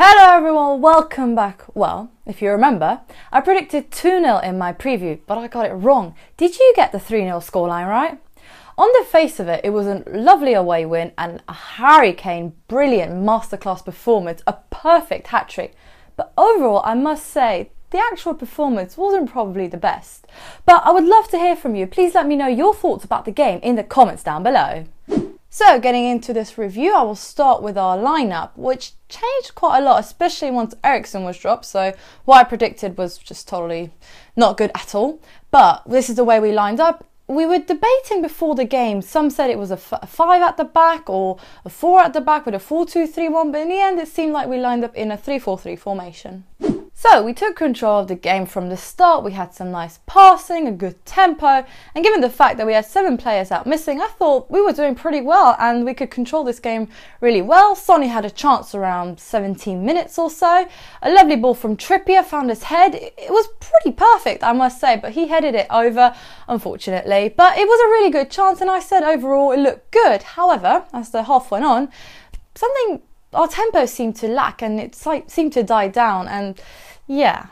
Hello everyone, welcome back. Well, if you remember, I predicted 2-0 in my preview, but I got it wrong. Did you get the 3-0 scoreline right? On the face of it, it was a lovely away win and a Harry Kane brilliant masterclass performance, a perfect hat-trick. But overall, I must say, the actual performance wasn't probably the best. But I would love to hear from you. Please let me know your thoughts about the game in the comments down below. So getting into this review, I will start with our lineup, which changed quite a lot, especially once Eriksen was dropped. So what I predicted was just totally not good at all. But this is the way we lined up. We were debating before the game. Some said it was a 5 at the back or a 4 at the back with a 4-2-3-1. But in the end, it seemed like we lined up in a 3-4-3 formation. So we took control of the game from the start. We had some nice passing, a good tempo, and given the fact that we had 7 players out missing, I thought we were doing pretty well and we could control this game really well. Sonny had a chance around 17 minutes or so. A lovely ball from Trippier found his head. It was pretty perfect, I must say, but he headed it over, unfortunately. But it was a really good chance, and I said overall it looked good. However, as the half went on, our tempo seemed to lack and it seemed to die down, and yeah,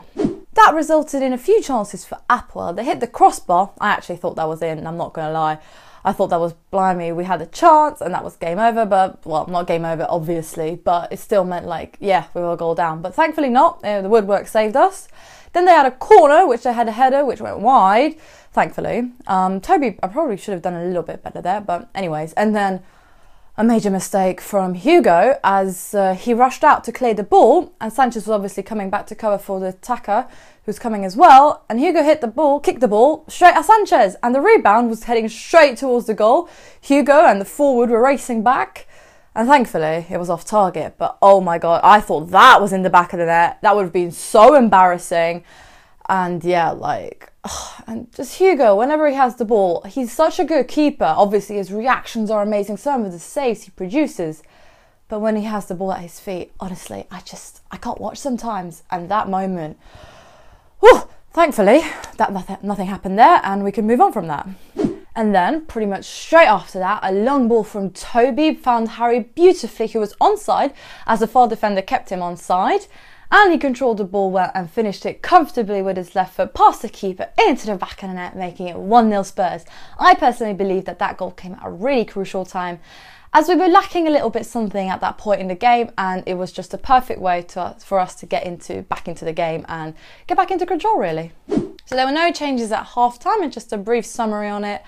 that resulted in a few chances for APOEL. They hit the crossbar. I actually thought that was in, I'm not going to lie. I thought that was blimey, we had a chance and that was game over, but, well, not game over obviously, but it still meant like, yeah, we were a goal down. But thankfully not, the woodwork saved us. Then they had a corner, which they had a header, which went wide, thankfully. Toby, I probably should have done a little bit better there, but anyways. And then a major mistake from Hugo as he rushed out to clear the ball, and Sanchez was obviously coming back to cover for the attacker who's coming as well, and Hugo hit the ball, kicked the ball straight at Sanchez, and the rebound was heading straight towards the goal. Hugo and the forward were racing back, and thankfully it was off target. But oh my god, I thought that was in the back of the net. That would have been so embarrassing. And yeah, like, and just Hugo, whenever he has the ball, he's such a good keeper. Obviously, his reactions are amazing, some of the saves he produces. But when he has the ball at his feet, honestly, I can't watch sometimes. And that moment, whew, thankfully, nothing happened there, and we can move on from that. And then, pretty much straight after that, a long ball from Toby found Harry beautifully, who was onside, as the far defender kept him onside. And he controlled the ball well and finished it comfortably with his left foot past the keeper into the back of the net, making it 1-0 Spurs. I personally believe that goal came at a really crucial time, as we were lacking a little bit something at that point in the game, and it was just a perfect way for us to get back into the game and get back into control, really. So there were no changes at half-time, and just a brief summary on it.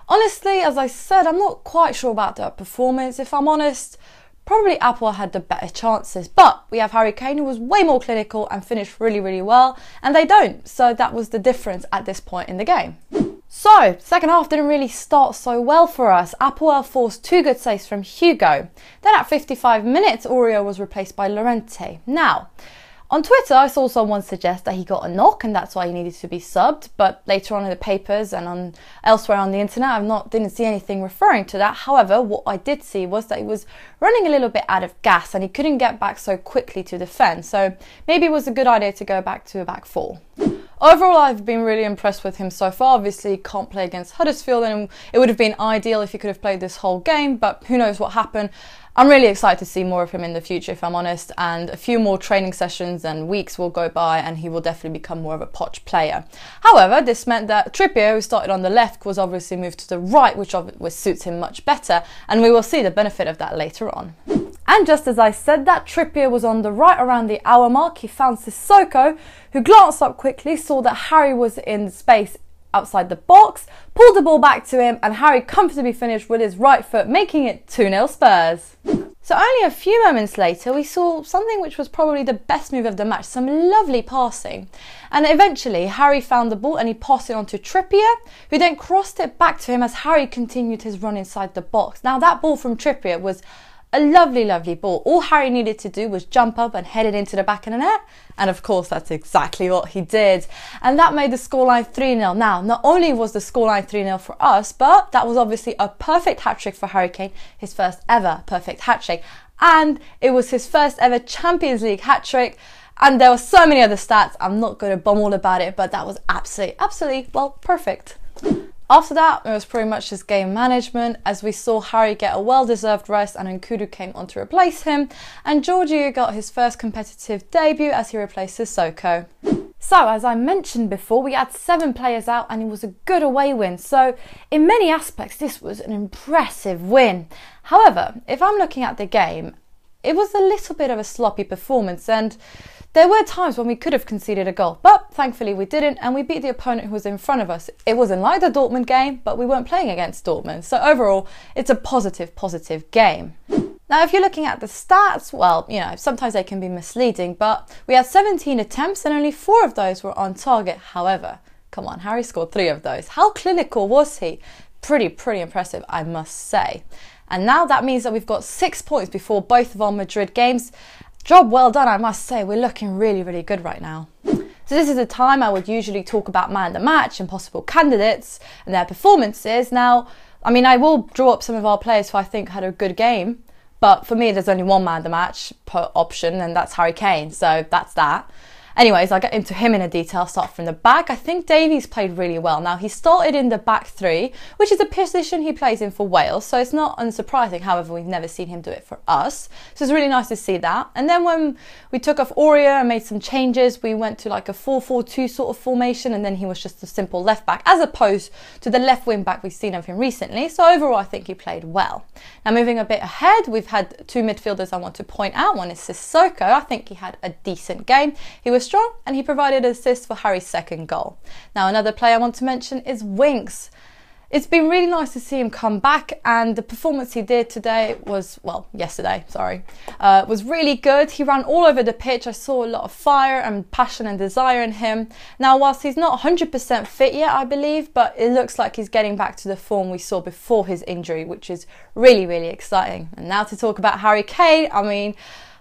Honestly, as I said, I'm not quite sure about the performance. If I'm honest, probably APOEL had the better chances, but we have Harry Kane, who was way more clinical and finished really, really well, and they don't. So that was the difference at this point in the game. So, second half didn't really start so well for us. APOEL forced 2 good saves from Hugo. Then at 55 minutes, Oreo was replaced by Llorente. Now, on Twitter, I saw someone suggest that he got a knock and that's why he needed to be subbed, but later on in the papers and elsewhere on the internet, I didn't see anything referring to that. However, what I did see was that he was running a little bit out of gas and he couldn't get back so quickly to defend, so maybe it was a good idea to go back to a back 4. Overall, I've been really impressed with him so far. Obviously, he can't play against Huddersfield, and it would have been ideal if he could have played this whole game, but who knows what happened. I'm really excited to see more of him in the future, if I'm honest, and a few more training sessions and weeks will go by and he will definitely become more of a Poch player. However, this meant that Trippier, who started on the left, was obviously moved to the right, which suits him much better, and we will see the benefit of that later on. And just as I said that, Trippier was on the right around the hour mark. He found Sissoko, who glanced up quickly, saw that Harry was in the space outside the box, pulled the ball back to him, and Harry comfortably finished with his right foot, making it 2-0 Spurs. So only a few moments later, we saw something which was probably the best move of the match, some lovely passing. And eventually, Harry found the ball and he passed it on to Trippier, who then crossed it back to him as Harry continued his run inside the box. Now, that ball from Trippier was a lovely, lovely ball. All Harry needed to do was jump up and head it into the back of the net. And of course, that's exactly what he did. And that made the scoreline 3-0. Now, not only was the scoreline 3-0 for us, but that was obviously a perfect hat-trick for Harry Kane, his first ever perfect hat-trick. And it was his first ever Champions League hat-trick. And there were so many other stats. I'm not going to bomb all about it, but that was absolutely, well, perfect. After that, it was pretty much just game management, as we saw Harry get a well-deserved rest and Nkudu came on to replace him, and Giorgio got his first competitive debut as he replaced Sissoko. So, as I mentioned before, we had 7 players out and it was a good away win, so in many aspects this was an impressive win. However, if I'm looking at the game, it was a little bit of a sloppy performance, and there were times when we could have conceded a goal, but thankfully we didn't, and we beat the opponent who was in front of us. It wasn't like the Dortmund game, but we weren't playing against Dortmund, so overall it's a positive game. Now, if you're looking at the stats, well, you know, sometimes they can be misleading, but we had 17 attempts and only 4 of those were on target. However, come on, Harry scored 3 of those. How clinical was he? Pretty impressive, I must say. And now that means that we've got 6 points before both of our Madrid games. Job well done, I must say. We're looking really good right now. So this is a time I would usually talk about man of the match and possible candidates and their performances. Now, I mean, I will draw up some of our players who I think had a good game, but for me, there's only one man of the match per option, and that's Harry Kane. So that's that. Anyways, I'll get into him in a detail. Start from the back. I think Davies played really well. Now, he started in the back 3, which is a position he plays in for Wales, so it's not unsurprising. However, we've never seen him do it for us, so it's really nice to see that. And then when we took off Aurier and made some changes, we went to like a 4-4-2 sort of formation, and then he was just a simple left back, as opposed to the left wing back we've seen of him recently. So overall, I think he played well. Now, moving a bit ahead, we've had 2 midfielders I want to point out. One is Sissoko. I think he had a decent game. He was strong and he provided an assist for Harry's second goal. Now, another player I want to mention is Winks. It's been really nice to see him come back, and the performance he did today was, well, yesterday, sorry, was really good. He ran all over the pitch. I saw a lot of fire and passion and desire in him. Now, whilst he's not 100% fit yet, I believe, but it looks like he's getting back to the form we saw before his injury, which is really exciting. And now to talk about Harry Kane, I mean,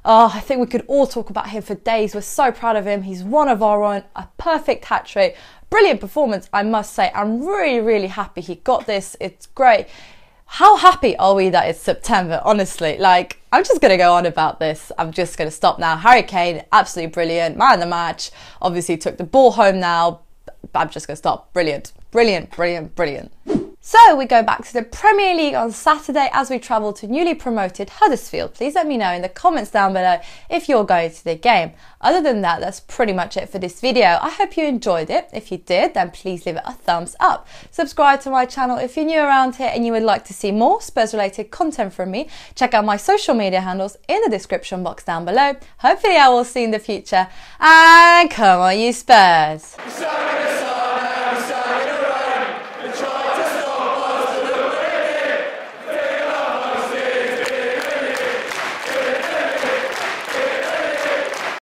I think we could all talk about him for days. We're so proud of him. He's one of our own, a perfect hat-trick. Brilliant performance, I must say. I'm really happy he got this. It's great. How happy are we that it's September, honestly? Like, I'm just going to go on about this. I'm just going to stop now. Harry Kane, absolutely brilliant. Man of the match. Obviously took the ball home now. I'm just going to stop. Brilliant. So we go back to the Premier League on Saturday as we travel to newly promoted Huddersfield. Please let me know in the comments down below if you're going to the game. Other than that, that's pretty much it for this video. I hope you enjoyed it. If you did, then please leave it a thumbs up. Subscribe to my channel if you're new around here and you would like to see more Spurs related content from me. Check out my social media handles in the description box down below. Hopefully I will see you in the future. And come on, you Spurs!